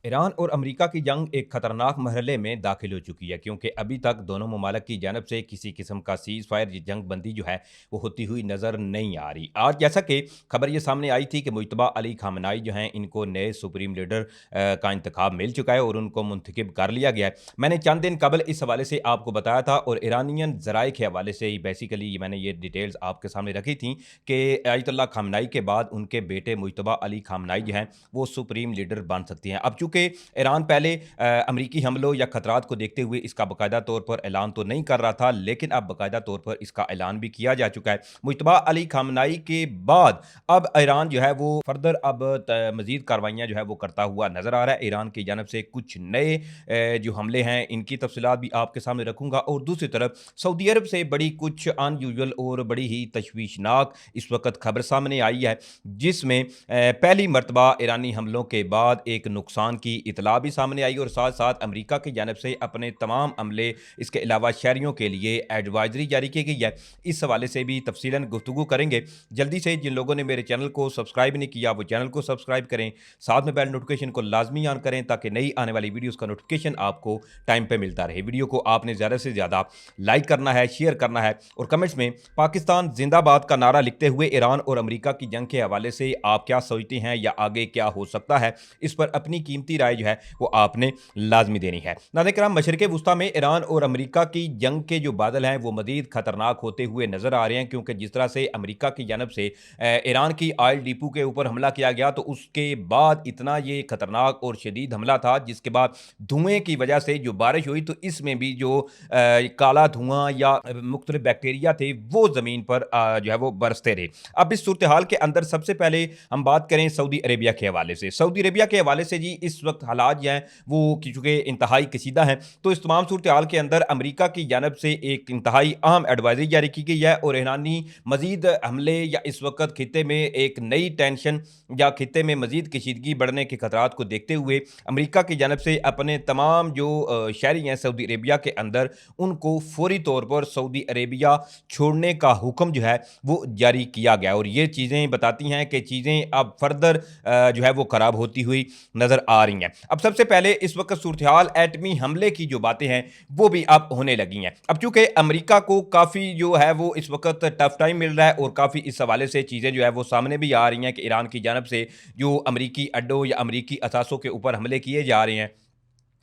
Iran और America की जंग एक खतरनाक मरहले में दाखिल हो चुकी है क्योंकि अभी तक दोनों ममालिक की जानब से किसी किस्म का सीज़ फायर जंग बंदी जो है वो होती हुई नज़र नहीं आ रही। आज जैसा कि खबर ये सामने आई थी कि मुज्तबा अली खामनाई जो हैं इनको नए सुप्रीम लीडर का इंतखाब मिल चुका है और उनको मुंतखब कर लिया गया है। मैंने चंद दिन कबल इस हवाले से आपको बताया था और ईरानियन ज़राए के हवाले से ही बेसिकली मैंने ये डिटेल्स आपके सामने रखी थी कि आयतुल्लाह खामनाई के बाद उनके बेटे मुज्तबा अली खामनाई जो हैं वो सुप्रीम लीडर बन सकती हैं। अब चूंकि ईरान पहले अमरीकी हमलों या खतरात को देखते हुए इसका बाकायदा तौर पर ऐलान तो नहीं कर रहा था, लेकिन अब बाकायदा तौर पर इसका ऐलान भी किया जा चुका है। मुज्तबा अली खामनाई के बाद अब ईरान जो है वो फर्दर अब मजीद कार्रवाइयाँ जो है वो करता हुआ नजर आ रहा है। ईरान की जानब से कुछ नए जो हमले हैं इनकी तफसीलात भी आपके सामने रखूंगा और दूसरी तरफ सऊदी अरब से बड़ी कुछ अनयूजुअल और बड़ी ही तशवीशनाक इस वक्त खबर सामने आई है, जिसमें पहली मरतबा ईरानी हमलों के बाद एक नुकसान की इतला भी सामने आई और साथ साथ अमेरिका की जानब से अपने तमाम अमले इसके अलावा शहरियों के लिए एडवाइजरी जारी की गई है। इस हवाले से भी तफसीलन गुफ्तगू करेंगे। जल्दी से जिन लोगों ने मेरे चैनल को सब्सक्राइब नहीं किया वो चैनल को सब्सक्राइब करें, साथ में बेल नोटिफिकेशन को लाजमी ऑन करें ताकि नई आने वाली वीडियोज़ का नोटिफिकेशन आपको टाइम पर मिलता रहे। वीडियो को आपने ज़्यादा से ज़्यादा लाइक करना है, शेयर करना है और कमेंट्स में पाकिस्तान जिंदाबाद का नारा लिखते हुए ईरान और अमेरिका की जंग के हवाले से आप क्या सोचते हैं या आगे क्या हो सकता है, इस पर अपनी कीमती राय जो है वो आपने लाजमी देनी है। नाज़रीन किराम, मशरिक़ वुस्ता में ईरान और अमेरिका की जंग के जो बादल हैं वो मज़ीद खतरनाक होते हुए नजर आ रहे हैं क्योंकि जिस तरह से अमेरिका की जानब से ईरान की ऑयल डिपो के ऊपर हमला किया गया तो उसके बाद इतना ये खतरनाक और शदीद हमला था, जिसके बाद धुएं की वजह से जो बारिश हुई तो इसमें भी जो काला धुआं या मुख्तलिफ बैक्टीरिया थे वो ज़मीन पर जो है वो बरसते रहे। अब इस सूरत हाल के अंदर सबसे पहले हम बात करें सऊदी अरेबिया के हवाले से। सऊदी अरेबिया के हवाले से जी इस वक्त हालात जो हैं वो चूँकि इंतहाई कशीदा हैं, तो इस तमाम सूरत हाल के अंदर अमेरिका की जानब से एक इंतहाई अहम एडवाइजरी जारी की गई है और ईरानी मजीद हमले या इस वक्त खिते में एक नई टेंशन या खिते में मजीद कशीदगी बढ़ने के खतरात को देखते हुए अमेरिका की जानब से अपने तमाम जो शहरी हैं सऊदी अरेबिया के अंदर उनको फौरी तौर पर सऊदी अरेबिया छोड़ने का हुक्म जो है वो जारी किया गया और ये चीज़ें बताती हैं कि चीज़ें अब फर्दर जो है वो ख़राब होती हुई नज़र आ रही हैं। अब सबसे पहले इस वक्त सूरत हाल एटमी हमले की जो बातें हैं वो भी अब होने लगी हैं। अब चूंकि अमेरिका को काफ़ी जो है वो इस वक्त टफ टाइम मिल रहा है और काफ़ी इस हवाले से चीज़ें जो है वो सामने भी आ रही हैं कि ईरान की जानब से जो अमेरिकी अड्डों या अमेरिकी असासों के ऊपर हमले किए जा रहे हैं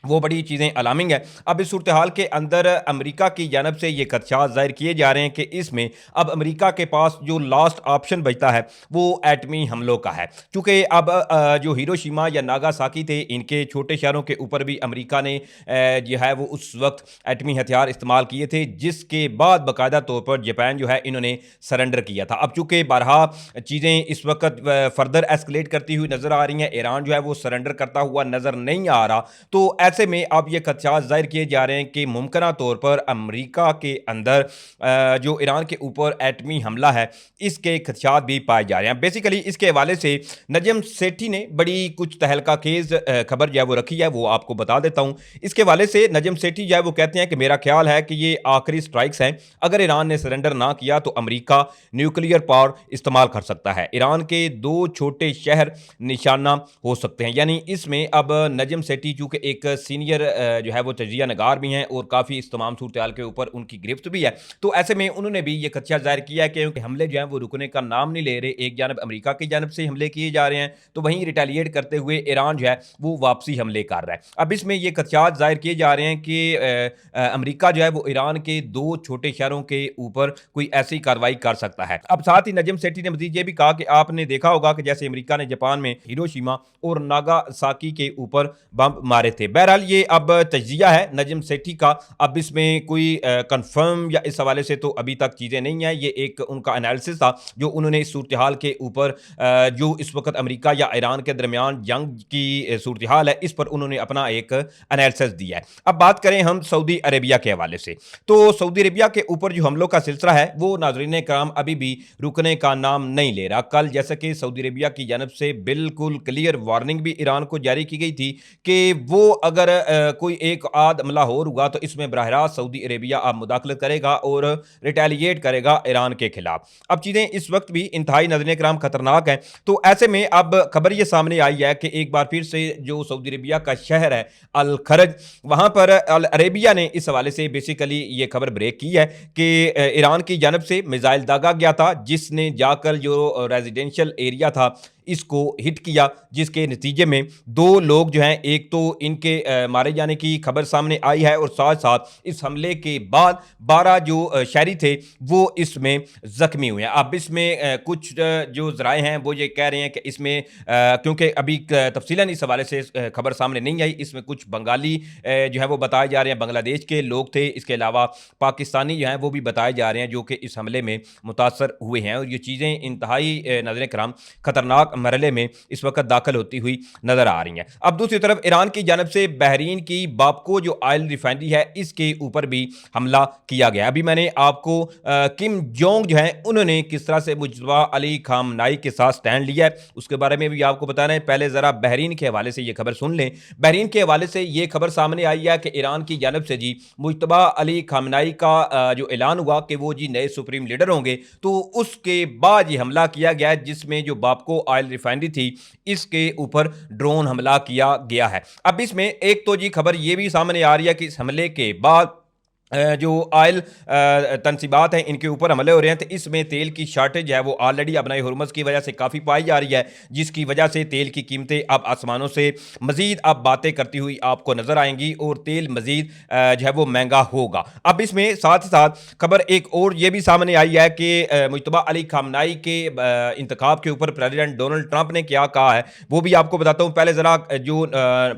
वो बड़ी चीज़ें अलार्मिंग है। अब इस सूरत हाल के अंदर अमेरिका की जानब से ये खदशात ज़ाहिर किए जा रहे हैं कि इसमें अब अमेरिका के पास जो लास्ट ऑप्शन बचता है वो एटमी हमलों का है, चूँकि अब जो हिरोशिमा या नागासाकी थे इनके छोटे शहरों के ऊपर भी अमेरिका ने जो है वो उस वक्त एटमी हथियार इस्तेमाल किए थे, जिसके बाद बाकायदा तौर पर जापान जो है इन्होंने सरेंडर किया था। अब चूँकि बारहा चीज़ें इस वक्त फर्दर एस्केलेट करती हुई नज़र आ रही हैं, ईरान जो है वो सरेंडर करता हुआ नज़र नहीं आ रहा, तो ऐसे में अब ये खदशात ज़ाहिर किए जा रहे हैं कि मुमकिन तौर पर अमेरिका के अंदर जो ईरान के ऊपर एटमी हमला है इसके खदशात भी पाए जा रहे हैं। बेसिकली इसके हवाले से नजम सेठी ने बड़ी कुछ तहलका खेज खबर जो है वो रखी है, वो आपको बता देता हूँ। इसके हवाले से नजम सेठी जो है वो कहते हैं कि मेरा ख्याल है कि ये आखिरी स्ट्राइक्स हैं, अगर ईरान ने सरेंडर ना किया तो अमेरिका न्यूक्लियर पावर इस्तेमाल कर सकता है, ईरान के 2 छोटे शहर निशाना हो सकते हैं। यानी इसमें अब नजम सेठी चूँकि एक सीनियर जो है वो तजिया नगार भी हैं और काफ़ी इस तमाम सूरत हाल के ऊपर उनकी गिरफ्त भी है, तो ऐसे में उन्होंने भी ये खदशा जाहिर किया है कि हमले जो हैं वो रुकने का नाम नहीं ले रहे। एक जानब अमेरिका की जानब से हमले किए जा रहे हैं तो वहीं रिटेलिएट करते हुए ईरान जो है वो वापसी हमले कर रहा है। अब इसमें ये खदशात जाहिर किए जा रहे हैं कि अमेरिका जो है वो ईरान के 2 छोटे शहरों के ऊपर कोई ऐसी कार्रवाई कर सकता है। अब साथ ही नजम सेठी ने मजीद ये भी कहा कि आपने देखा होगा कि जैसे अमेरिका ने जापान में हिरोशिमा और नागासाकी के ऊपर बम मारे थे। बहरहाल ये अब तजिया है नजम सेठी का, अब इसमें कोई कंफर्म या इस हवाले से तो अभी तक चीज़ें नहीं हैं, ये एक उनका एनालिसिस था जो उन्होंने इस सूरत हाल के ऊपर जो इस वक्त अमेरिका या ईरान के दरमियान जंग की सूरत हाल है इस पर उन्होंने अपना एक एनालिसिस दिया है। अब बात करें हम सऊदी अरेबिया के हवाले से, तो सऊदी अरेबिया के ऊपर जो हमलों का सिलसिला है वो नाज़रीन कराम अभी भी रुकने का नाम नहीं ले रहा। कल जैसे कि सऊदी अरेबिया की जानब से बिल्कुल क्लियर वार्निंग भी ईरान को जारी की गई थी कि वो अगर अगर कोई एक आध हमला और हुआ तो इसमें बराह रास्त सऊदी अरेबिया अब मुदाखलत करेगा और रिटेलिएट करेगा ईरान के खिलाफ। अब चीज़ें इस वक्त भी इंतहाई नाज़रीन किराम खतरनाक हैं। तो ऐसे में अब खबर ये सामने आई है कि एक बार फिर से जो सऊदी अरेबिया का शहर है अल खरज, वहाँ पर अल अरेबिया ने इस हवाले से बेसिकली ये खबर ब्रेक की है कि ईरान की जानब से मिसाइल दागा गया था, जिसने जाकर जो रेजिडेंशियल एरिया था इसको हिट किया, जिसके नतीजे में 2 लोग जो हैं, एक तो इनके मारे जाने की खबर सामने आई है और साथ साथ इस हमले के बाद 12 जो शहरी थे वो इसमें जख्मी हुए हैं। अब इसमें कुछ जो ज़राए हैं वो ये कह रहे हैं कि इसमें क्योंकि अभी तफसीलन इस हवाले से खबर सामने नहीं आई, इसमें कुछ बंगाली जो है वो बताए जा रहे हैं, बांग्लादेश के लोग थे, इसके अलावा पाकिस्तानी जो हैं वो भी बताए जा रहे हैं जो कि इस हमले में मुतासर हुए हैं। और ये चीज़ें इंतहाई नाज़रीन किराम खतरनाक मरहले में इस वक्त दाखिल होती हुई नजर आ रही हैं। अब दूसरी तरफ ईरान की जानब से बहरीन की बापको जो ऑयल रिफाइनरी है इसके ऊपर भी हमला किया गया। अभी मैंने आपको किम जोंग जो है उन्होंने किस तरह से मुजतबा अली खामनाई के साथ स्टैंड लिया है उसके बारे में भी आपको बताना है। पहले जरा बहरीन के हवाले से ये खबर सुन लें। बहरीन के हवाले से ये खबर सामने आई है कि ईरान की जानब से जी मुजतबा अली खामनाई का जो ऐलान हुआ कि वो जी नए सुप्रीम लीडर होंगे, तो उसके बाद ये हमला किया गया जिसमें जो बापको ऑयल रिफाइनरी थी इसके ऊपर ड्रोन हमला किया गया है। अब इसमें एक तो जी खबर यह भी सामने आ रही है कि इस हमले के बाद जो ऑयल तनसीबात हैं इनके ऊपर हमले हो रहे हैं, तो इसमें तेल की शार्टेज है वो ऑलरेडी अपनाई हुरमस की वजह से काफ़ी पाई जा रही है, जिसकी वजह से तेल की कीमतें अब आसमानों से मजीद अब बातें करती हुई आपको नजर आएंगी और तेल मजीद जो है वो महंगा होगा। अब इसमें साथ ही साथ खबर एक और ये भी सामने आई है कि मुजतबा अली खामनाई के इंतखाब के ऊपर प्रेसिडेंट डोनाल्ड ट्रंप ने क्या कहा है वो भी आपको बताता हूँ। पहले ज़रा जो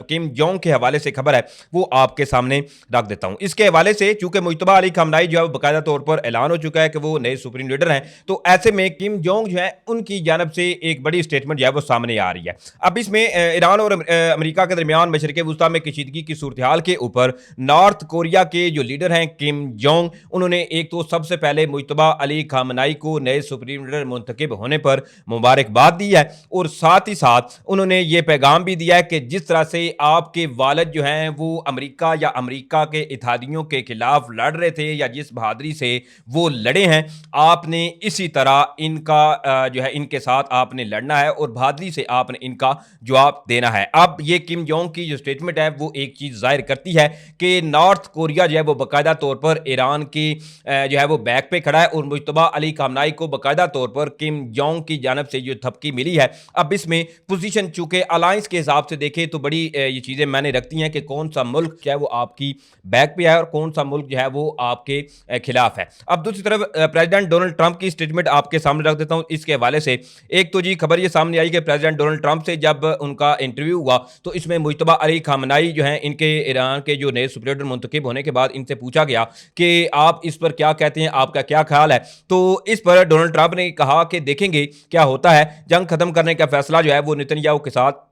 किम जोंग के हवाले से खबर है वो आपके सामने रख देता हूँ। इसके हवाले से चूंकि मुजतबा अली खामनाई जो है बाकायदा तौर पर ऐलान हो चुका है कि वो नए सुप्रीम लीडर हैं, तो ऐसे में किम जोंग जो है उनकी जानब से एक बड़ी स्टेटमेंट जो है वो सामने आ रही है। अब इसमें ईरान और अमेरिका के दरमियान मशरिक़ वुस्ता में कशीदगी की सूरत हाल के ऊपर नॉर्थ कोरिया के जो लीडर हैं किम जोंग, उन्होंने एक तो सबसे पहले मुजतबा अली खामनाई को नए सुप्रीम लीडर मुंतखब होने पर मुबारकबाद दी है और साथ ही साथ उन्होंने ये पैगाम भी दिया है कि जिस तरह से आपके वालिद जो हैं वो अमेरिका या अमेरिका के इत्तेहादियों के खिलाफ लड़ रहे थे या जिस बहादुरी से वो लड़े हैं, आपने इसी तरह इनका जो है इनके साथ आपने लड़ना है और बहादुरी से आपने इनका जवाब देना है। अब ये किम जोंग की जो स्टेटमेंट है वो एक चीज जाहिर करती है कि नॉर्थ कोरिया जो है वो बाकायदा तौर पर ईरान की जो है वो बैक पे खड़ा है और मुजतबा अली खामनाई को बाकायदा तौर पर किम जोंग की जानब से जो थपकी मिली है। अब इसमें पोजीशन चूंकि अलायंस के हिसाब से देखें तो बड़ी ये चीजें मैंने रखती हैं कि कौन सा मुल्क क्या है वो आपकी बैक पे है और कौन सा मुल्क जो है वो आपके खिलाफ है। अब दूसरी तरफ प्रेसिडेंट डोनाल्ड ट्रंप की स्टेटमेंट आपके सामने रख देता हूं इसके हवाले से। एक तो जी खबर ये सामने आई कि प्रेसिडेंट डोनाल्ड ट्रंप से जब उनका इंटरव्यू हुआ तो इसमें मुजतबा अली खामनाई जो है इनके ईरान के जो नए सुप्रीम लीडर मुंतखब होने के बाद इनसे पूछा गया कि आप इस पर क्या कहते हैं, आपका क्या ख्याल है। तो इस पर डोनाल्ड ट्रंप ने कहा कि देखेंगे क्या होता है, जंग खत्म करने का फैसला जो है वो नेतन्याहू के साथ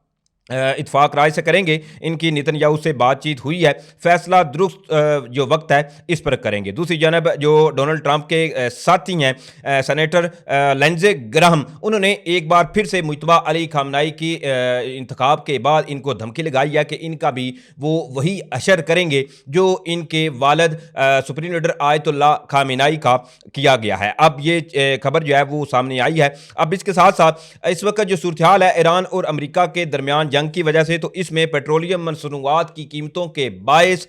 इत्फाक राय से करेंगे। इनकी नेतन्याहू से बातचीत हुई है, फैसला दुरुस्त जो वक्त है इस पर करेंगे। दूसरी जानब जो डोनाल्ड ट्रंप के साथी हैं सेनेटर लिंडसे ग्राहम, उन्होंने एक बार फिर से मुजतबा अली खामनाई की इंतखाब के बाद इनको धमकी लगाई है कि इनका भी वो वही अशर करेंगे जो इनके वालिद सुप्रीम लीडर आयतुल्लाह खामेनेई का किया गया है। अब ये खबर जो है वो सामने आई है। अब इसके साथ साथ इस वक्त जो सूरत हाल है ईरान और अमेरिका के दरमियान जंग की वजह से, तो इसमें पेट्रोलियम मसनूआत की कीमतों के बायस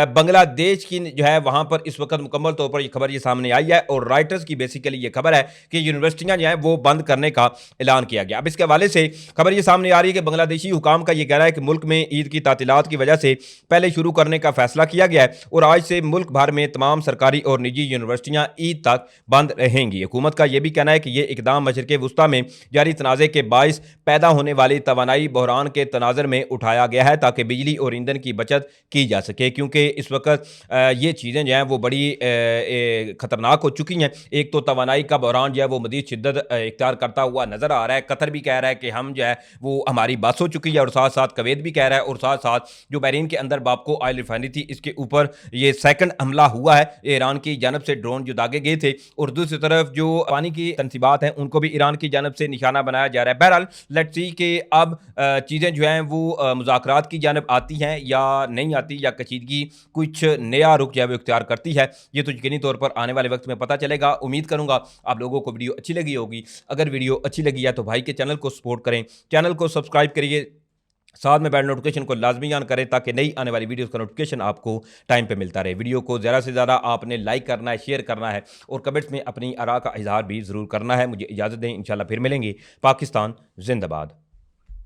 बांग्लादेश की जो है वहां पर इस वक्त मुकम्मल तौर पर यह खबर ये सामने आई है और राइटर्स की बेसिकली ये खबर है कि यूनिवर्सिटियां जो है वो बंद करने का ऐलान किया गया। अब इसके हवाले से खबर ये सामने आ रही है कि बांग्लादेशी हुकाम का ये कहना है कि मुल्क में ईद की तातीलात की वजह से पहले शुरू करने का फैसला किया गया है और आज से मुल्क भर में तमाम सरकारी और निजी यूनिवर्सिटियां ईद तक बंद रहेंगी। हुकूमत का यह भी कहना है कि यह इकदाम मशरिक़ वुस्ता में जारी तनाज़े के बायस पैदा होने वाली तवानाई बहरान के तनाजर में उठाया गया है ताकि बिजली और ईंधन की बचत की जा सके, क्योंकि इस वक्त ये चीज़ें जो हैं वो बड़ी ख़तरनाक हो चुकी हैं। एक तो तवानाई का बहरान जो है वो मज़ीद शिद्दत इख्तियार करता हुआ नज़र आ रहा है। कतर भी कह रहा है कि हम जो है वो हमारी बस हो चुकी है और साथ साथ कुवैत भी कह रहा है और साथ साथ जो बहरीन के अंदर बापको ऑयल रिफाइनरी थी इसके ऊपर ये सेकंड हमला हुआ है, ईरान की जानब से ड्रोन जो दागे गए थे और दूसरी तरफ जो पानी की तनसीबात हैं उनको भी ईरान की जानब से निशाना बनाया जा रहा है। बहरहाल लेट्स सी कि अब चीज़ें जो हैं वो मुज़ाकरात की जानिब आती हैं या नहीं आती, या कशीदगी कुछ नया रुख जो है वो इख्तियार करती है, ये तो यकीनी तौर पर आने वाले वक्त में पता चलेगा। उम्मीद करूँगा आप लोगों को वीडियो अच्छी लगी होगी। अगर वीडियो अच्छी लगी है तो भाई के चैनल को सपोर्ट करें, चैनल को सब्सक्राइब करिए, साथ में बेल नोटिफिकेशन को लाजमी ऑन करें ताकि नई आने वाली वीडियोस का नोटिफिकेशन आपको टाइम पे मिलता रहे। वीडियो को ज़्यादा से ज़्यादा आपने लाइक करना है, शेयर करना है और कमेंट्स में अपनी आरा का इजहार भी ज़रूर करना है। मुझे इजाज़त दें, इंशाल्लाह फिर मिलेंगे। पाकिस्तान जिंदाबाद।